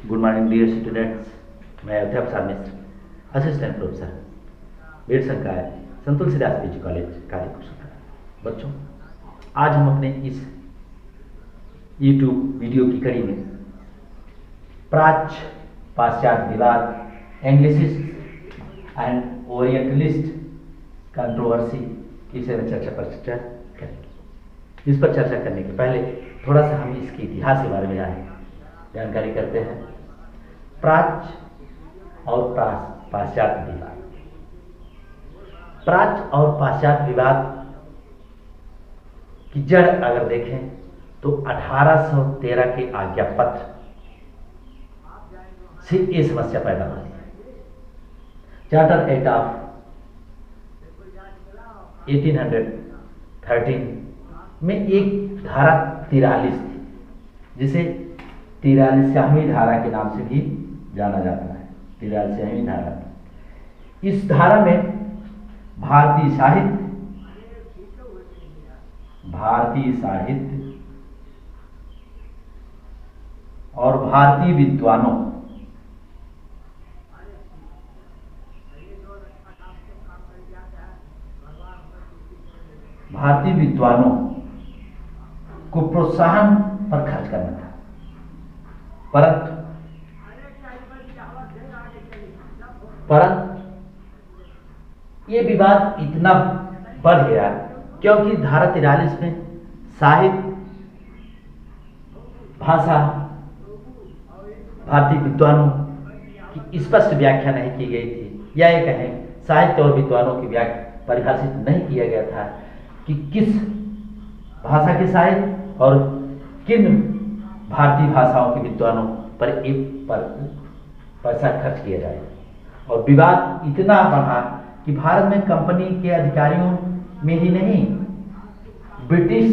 Good morning dear students. मैं अध्यापक सार मिश्र, असिस्टेंट प्रोफेसर बीएड संकाय संत तुलसीदास पीजी कॉलेज कालीपुर सतना। बच्चों, आज हम अपने इस यूट्यूब वीडियो की कड़ी में प्राच्य पाश्चात्य विवाद एंग्लिसिस्ट एंड ओरिएंटलिस्ट कंट्रोवर्सी की विषय में चर्चा करेंगे। इस पर चर्चा करने के पहले थोड़ा सा हम इसके इतिहास के बारे में जानकारी करते हैं। प्राच्य और पाश्चात्य विवाद। प्राच्य और पाश्चात्य विवाद की जड़ अगर देखें तो 1813 के आज्ञा पत्र से ये समस्या पैदा हुई है। चार्टर एक्ट ऑफ 1813 में एक धारा 43 थी, जिसे 43वीं धारा के नाम से भी जाना जाता है। 43वीं धारा। इस धारा में भारतीय साहित्य और भारतीय विद्वानों को प्रोत्साहन पर खर्च करना था, परंतु ये विवाद इतना बढ़ गया क्योंकि धारा 43 में साहित्य, भाषा, भारतीय विद्वानों की स्पष्ट व्याख्या नहीं की गई थी, या ये कहें साहित्य और विद्वानों की व्याख्या परिभाषित नहीं किया गया था कि किस भाषा के साहित्य और किन भारतीय भाषाओं के विद्वानों पर पैसा खर्च किया जाए। और विवाद इतना बढ़ा कि भारत में कंपनी के अधिकारियों में ही नहीं, ब्रिटिश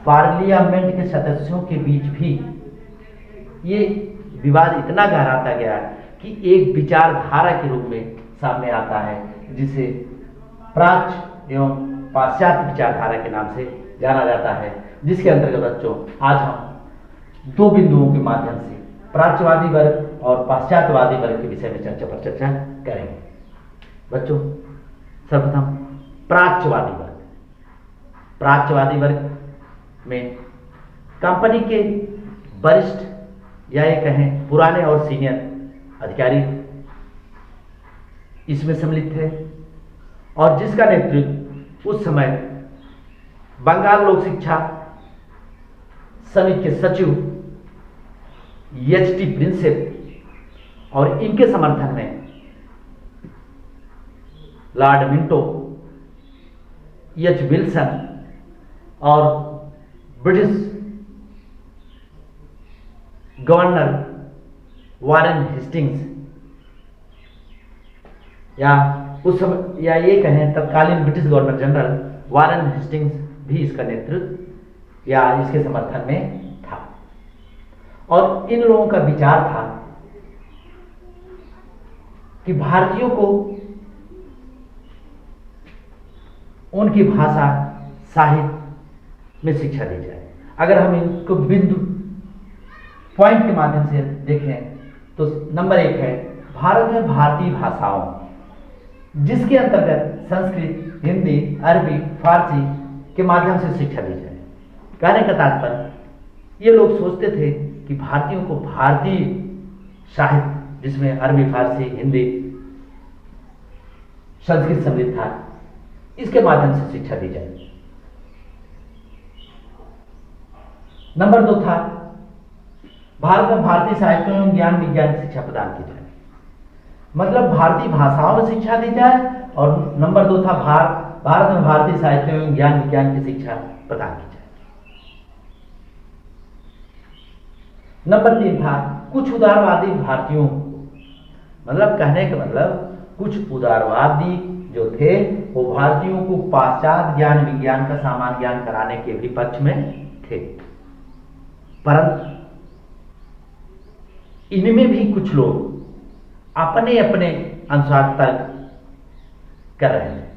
पार्लियामेंट के सदस्यों के बीच भी ये विवाद इतना गहराता गया कि एक विचारधारा के रूप में सामने आता है, जिसे प्राच्य एवं पाश्चात्य विचारधारा के नाम से जाना जाता है, जिसके अंतर्गत बच्चों आज हम दो बिंदुओं के माध्यम से प्राच्यवादी वर्ग और पाश्चात्यवादी वर्ग के विषय में चर्चा करेंगे। बच्चों, सर्वप्रथम प्राच्यवादी वर्ग में कंपनी के वरिष्ठ या ये कहें पुराने और सीनियर अधिकारी इसमें सम्मिलित थे, और जिसका नेतृत्व उस समय बंगाल लोक शिक्षा समिति के सचिव एच टी प्रिंसेप और इनके समर्थन में लॉर्ड मिंटो, एच विल्सन और ब्रिटिश गवर्नर वारेन हेस्टिंग्स, या उस समय या ये कहें तत्कालीन British governor general Warren Hastings भी इसका नेतृत्व या इसके समर्थन में था। और इन लोगों का विचार था कि भारतीयों को उनकी भाषा साहित्य में शिक्षा दी जाए। अगर हम इनको बिंदु पॉइंट के माध्यम से देखें तो नंबर 1 है भारत में भारतीय भाषाओं, जिसके अंतर्गत संस्कृत, हिंदी, अरबी, फारसी के माध्यम से शिक्षा दी जाए। कहने का तात्पर्य, ये लोग सोचते थे कि भारतीयों को भारतीय साहित्य, जिसमें अरबी, फारसी, हिंदी, संस्कृत सम्मिलित था, इसके माध्यम से शिक्षा दी जाए। नंबर 2 था भारत में भारतीय साहित्य एवं ज्ञान विज्ञान की शिक्षा प्रदान की जाए, मतलब भारतीय भाषाओं में शिक्षा दी जाए। और नंबर 2 था भारत में भारतीय साहित्य एवं ज्ञान विज्ञान की शिक्षा प्रदान की जाए। नंबर 3 था कुछ उदारवादी भारतीयों, मतलब कहने का मतलब कुछ उदारवादी जो थे वो भारतीयों को पाश्चात्य ज्ञान विज्ञान का सामान्य ज्ञान कराने के भी पक्ष में थे, परंतु इनमें भी कुछ लोग अपने अपने अनुसार तर्क कर रहे हैं।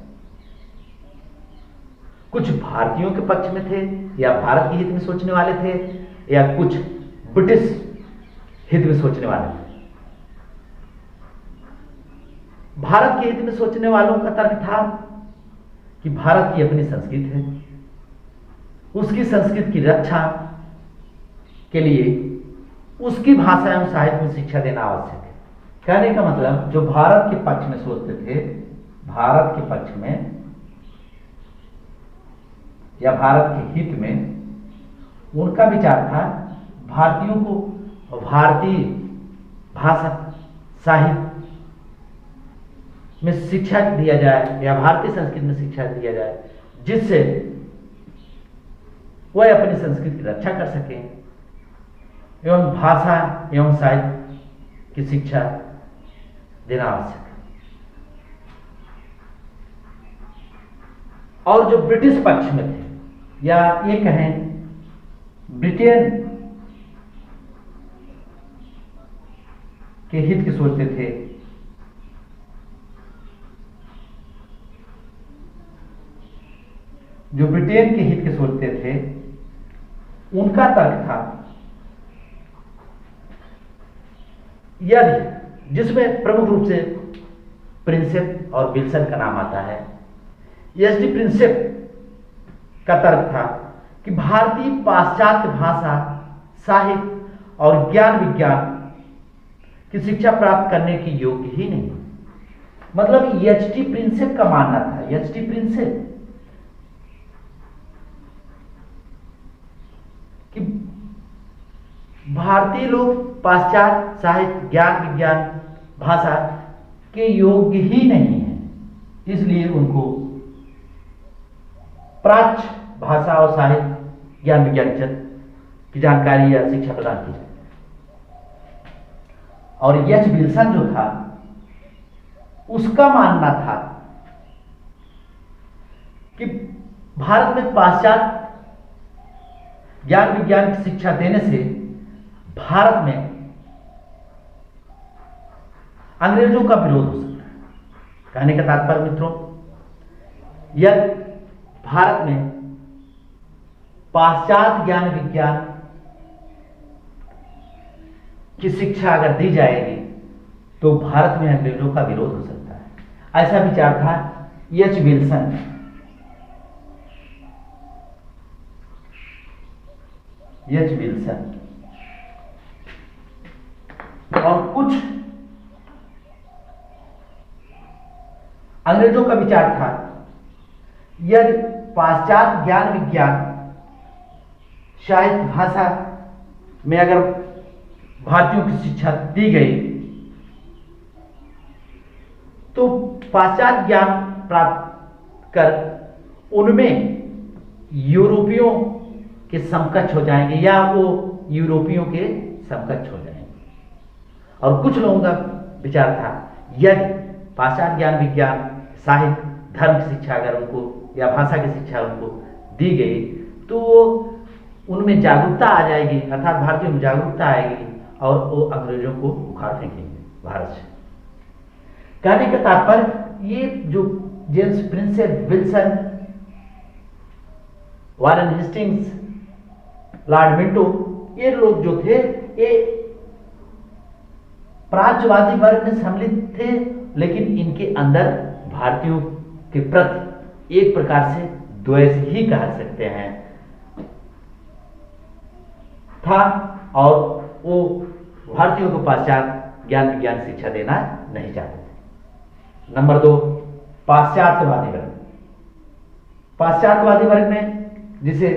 कुछ भारतीयों के पक्ष में थे या भारत के हित में सोचने वाले थे, या कुछ ब्रिटिश हित में सोचने वाले थे। भारत के हित में सोचने वालों का तर्क था कि भारत की अपनी संस्कृति है, उसकी संस्कृति की रक्षा के लिए उसकी भाषा एवं साहित्य में शिक्षा देना आवश्यक है। कहने का मतलब जो भारत के पक्ष में सोचते थे, भारत के पक्ष में या भारत के हित में, उनका विचार था भारतीयों को भारतीय भाषा साहित्य में शिक्षा दिया जाए या भारतीय संस्कृति में शिक्षा दिया जाए, जिससे वह अपनी संस्कृति की रक्षा कर सकें एवं भाषा एवं साहित्य की शिक्षा देना आवश्यक है। और जो ब्रिटिश पक्ष में थे या ये कहें ब्रिटेन के हित के सोचते थे, जो ब्रिटेन के हित के सोचते थे, उनका तर्क था यदि, जिसमें प्रमुख रूप से प्रिंसेप और विल्सन का नाम आता है, एसडी प्रिंसेप का तर्क था कि भारतीय पाश्चात्य भाषा साहित्य और ज्ञान विज्ञान की शिक्षा प्राप्त करने की योग्य ही नहीं। मतलब एचटी प्रिंसेप का मानना था, एचटी प्रिंसेप कि भारतीय लोग पाश्चात्य साहित्य ज्ञान विज्ञान भाषा के योग्य ही नहीं है, इसलिए उनको प्राच्य भाषा और साहित्य ज्ञान विज्ञान की जानकारी या शिक्षा प्रदान की जाए। और एच विल्सन जो था, उसका मानना था कि भारत में पाश्चात्य ज्ञान विज्ञान की शिक्षा देने से भारत में अंग्रेजों का विरोध हो सकता है। कहने का तात्पर्य मित्रों, यदि भारत में पाश्चात्य ज्ञान विज्ञान की शिक्षा अगर दी जाएगी तो भारत में अंग्रेजों का विरोध हो सकता है। ऐसा विचार था एच विल्सन। एच विल्सन और कुछ अंग्रेजों का विचार था यदि पाश्चात्य ज्ञान विज्ञान साहित्य भाषा में अगर भारतीयों की शिक्षा दी गई तो पाश्चात्य ज्ञान प्राप्त कर उनमें यूरोपियों के समकक्ष हो जाएंगे या वो यूरोपियों के समकक्ष हो जाएंगे। और कुछ लोगों का विचार था यदि पाश्चात्य ज्ञान विज्ञान साहित्य धर्म की शिक्षा अगर उनको या भाषा की शिक्षा उनको दी गई तो उनमें जागरूकता आ जाएगी, अर्थात भारतीयों में जागरूकता आएगी और वो अंग्रेजों को उखाड़ फेंकेंगे भारत से। कहने का तात्पर्य ये जो James Prinsep, Wilson, Warren Hastings, Lord Minto, ये लोग जो थे ये प्राच्यवादी वर्ग में सम्मिलित थे, लेकिन इनके अंदर भारतीयों के प्रति एक प्रकार से द्वेष ही कह सकते हैं था और वो भारतीयों को पाश्चात्य ज्ञान विज्ञान शिक्षा देना नहीं चाहते थे। नंबर 2, पाश्चात्यवादी वर्ग। पाश्चात्यवादी वर्ग में जिसे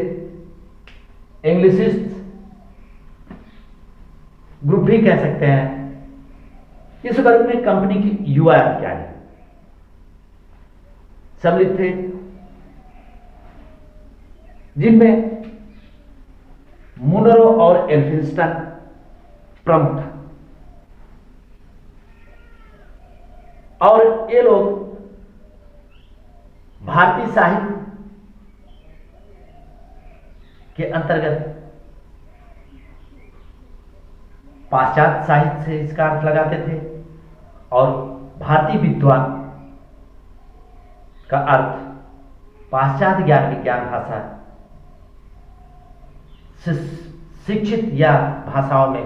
इंग्लिशिस्ट ग्रुप भी कह सकते हैं, इस वर्ग में कंपनी की युवा अधिकारी सम्मिलित थे, जिनमें मुनरो और एल्फिंस्टन प्रमुख था। और ये लोग भारतीय साहित्य के अंतर्गत पाश्चात्य साहित्य से इसका अर्थ लगाते थे और भारतीय विद्वान का अर्थ पाश्चात्य ज्ञान विज्ञान भाषा से शिक्षित या भाषाओं में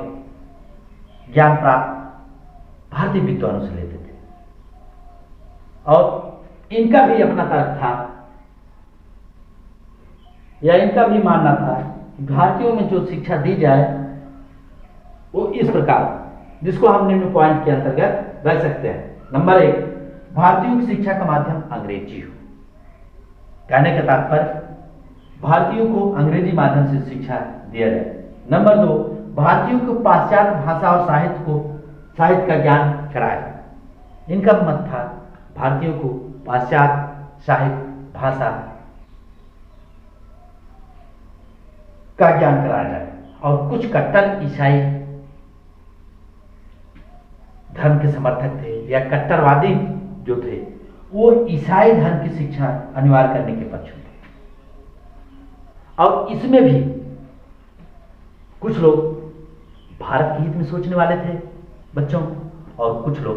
ज्ञान प्राप्त भारतीय विद्वानों से लेते थे। और इनका भी अपना तर्क था, या इनका भी मानना था कि भारतीयों में जो शिक्षा दी जाए वो इस प्रकार, जिसको हम निम्न पॉइंट के अंतर्गत रख सकते हैं। नंबर 1, भारतीयों की शिक्षा का माध्यम अंग्रेजी हो। कहने का तात्पर्य भारतीयों को अंग्रेजी माध्यम से शिक्षा दिया जाए। नंबर 2, भारतीयों को पाश्चात्य भाषा और साहित्य का ज्ञान कराया। इनका मत था भारतीयों को पाश्चात्य साहित्य भाषा का ज्ञान कराया जाए। और कुछ कट्टर ईसाई धर्म के समर्थक थे या कट्टरवादी जो थे, वो ईसाई धर्म की शिक्षा अनिवार्य करने के पक्ष में थे। और इसमें भी कुछ लोग भारत के हित में सोचने वाले थे बच्चों, और कुछ लोग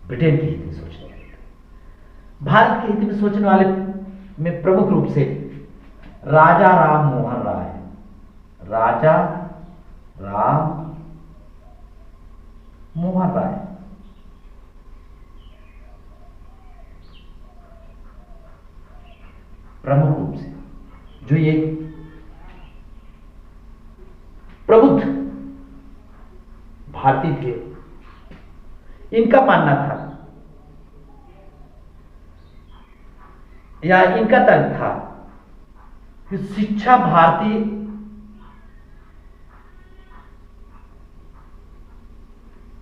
ब्रिटेन के हित में सोचने वाले थे। भारत के हित में सोचने वाले में प्रमुख रूप से राजा राम मोहन राय, राजा राम मोहन राय प्रमुख रूप से, जो ये प्रबुद्ध भारतीय थे, इनका मानना था या इनका तर्क था कि शिक्षा भारतीय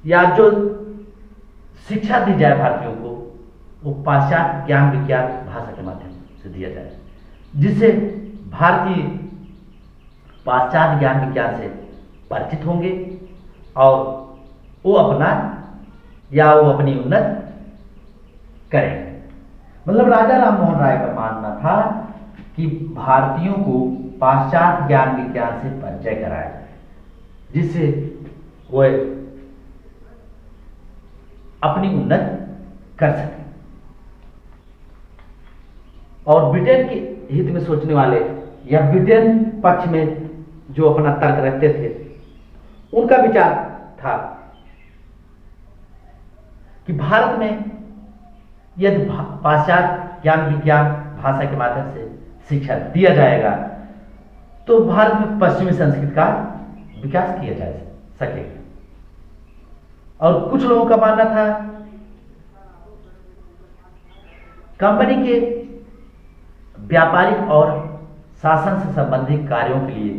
या जो शिक्षा दी जाए भारतीयों को, वो पाश्चात्य ज्ञान विज्ञान भाषा के माध्यम से दिया जाए, जिससे भारतीय पाश्चात्य ज्ञान विज्ञान से परिचित होंगे और वो अपनी उन्नत करेंगे। मतलब राजा राम मोहन राय का मानना था कि भारतीयों को पाश्चात्य ज्ञान विज्ञान से परिचय कराया जाए, जिससे वो अपनी उन्नत कर सके। और ब्रिटेन के हित में सोचने वाले या ब्रिटेन पक्ष में जो अपना तर्क रखते थे, उनका विचार था कि भारत में यदि पाश्चात्य ज्ञान विज्ञान भाषा के माध्यम से शिक्षा दिया जाएगा तो भारत में पश्चिमी संस्कृति का विकास किया जा सकेगा। और कुछ लोगों का मानना था कंपनी के व्यापारिक और शासन से संबंधित कार्यों के लिए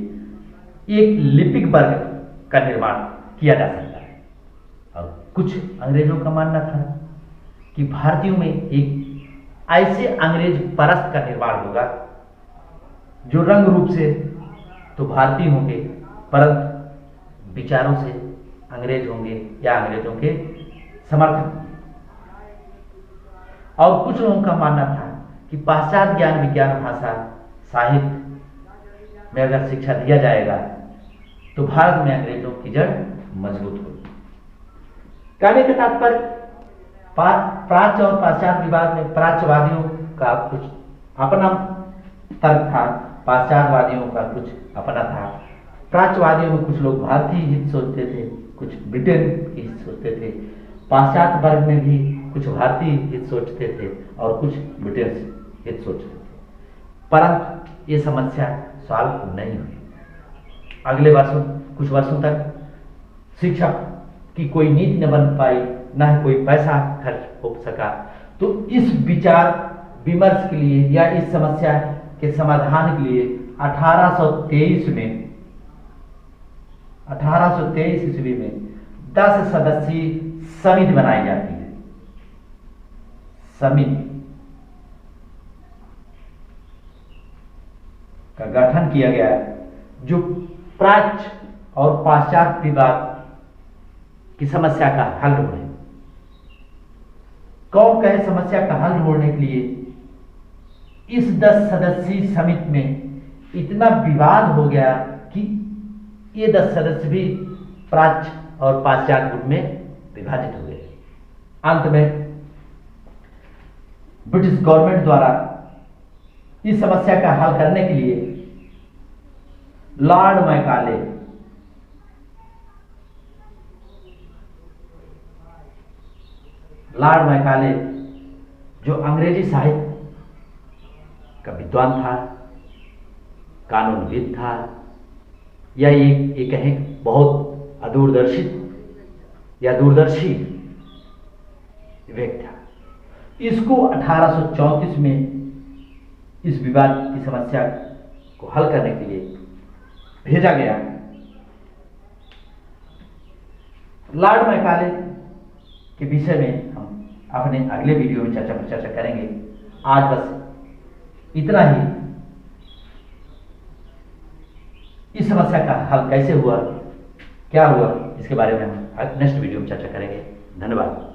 एक लिपिक वर्ग का निर्माण किया जा सकता है। और कुछ अंग्रेजों का मानना था कि भारतीयों में एक ऐसे अंग्रेज परस्त का निर्माण होगा जो रंग रूप से तो भारतीय होंगे, परंतु विचारों से अंग्रेज होंगे या अंग्रेजों के समर्थक। और कुछ लोगों का मानना था कि पाश्चात्य ज्ञान विज्ञान भाषा साहित्य में अगर शिक्षा दिया जाएगा तो भारत में अंग्रेजों की जड़ मजबूत होगी। कहने का तात्पर्य प्राच्य और पाश्चात्य विवाद में प्राच्यवादियों का कुछ अपना तर्क था, पाश्चात्यवादियों का कुछ अपना था। प्राच्यवादियों में कुछ लोग भारतीय हित सोचते थे, कुछ ब्रिटेन की हित सोचते थे। पाश्चात्य वर्ग में भी कुछ भारतीय हित सोचते थे और कुछ ब्रिटेन हित सोचते थे, परंतु ये समस्या सॉल्व नहीं हुई। अगले कुछ वर्षों तक शिक्षा की कोई नीति न बन पाई, न ही कोई पैसा खर्च हो सका। तो इस विचार विमर्श के लिए या इस समस्या के समाधान के लिए 1823 ईस्वी में 10 सदस्यीय समिति बनाई जाती है। समिति का गठन किया गया जो प्राच्य और पाश्चात्य विवाद की समस्या का हल ढूंढे। कौन कहे समस्या का हल ढूंढने के लिए इस 10 सदस्यीय समिति में इतना विवाद हो गया कि ये 10 सदस्य भी प्राच्य और पाश्चात्य गुट में विभाजित हो गए। अंत में ब्रिटिश गवर्नमेंट द्वारा इस समस्या का हल करने के लिए लॉर्ड मैकाले लॉर्ड मैकाले जो अंग्रेजी साहित्य का विद्वान था, कानूनविद था, या ये कहें बहुत अदूरदर्शित या दूरदर्शी व्यक्ति था। इसको 1834 में इस विवाद की समस्या को हल करने के लिए भेजा गया। लॉर्ड मैकाले के विषय में हम अपने अगले वीडियो में चर्चा करेंगे। आज बस इतना ही। इस समस्या का हल कैसे हुआ, क्या हुआ, इसके बारे में हम नेक्स्ट वीडियो में चर्चा करेंगे। धन्यवाद।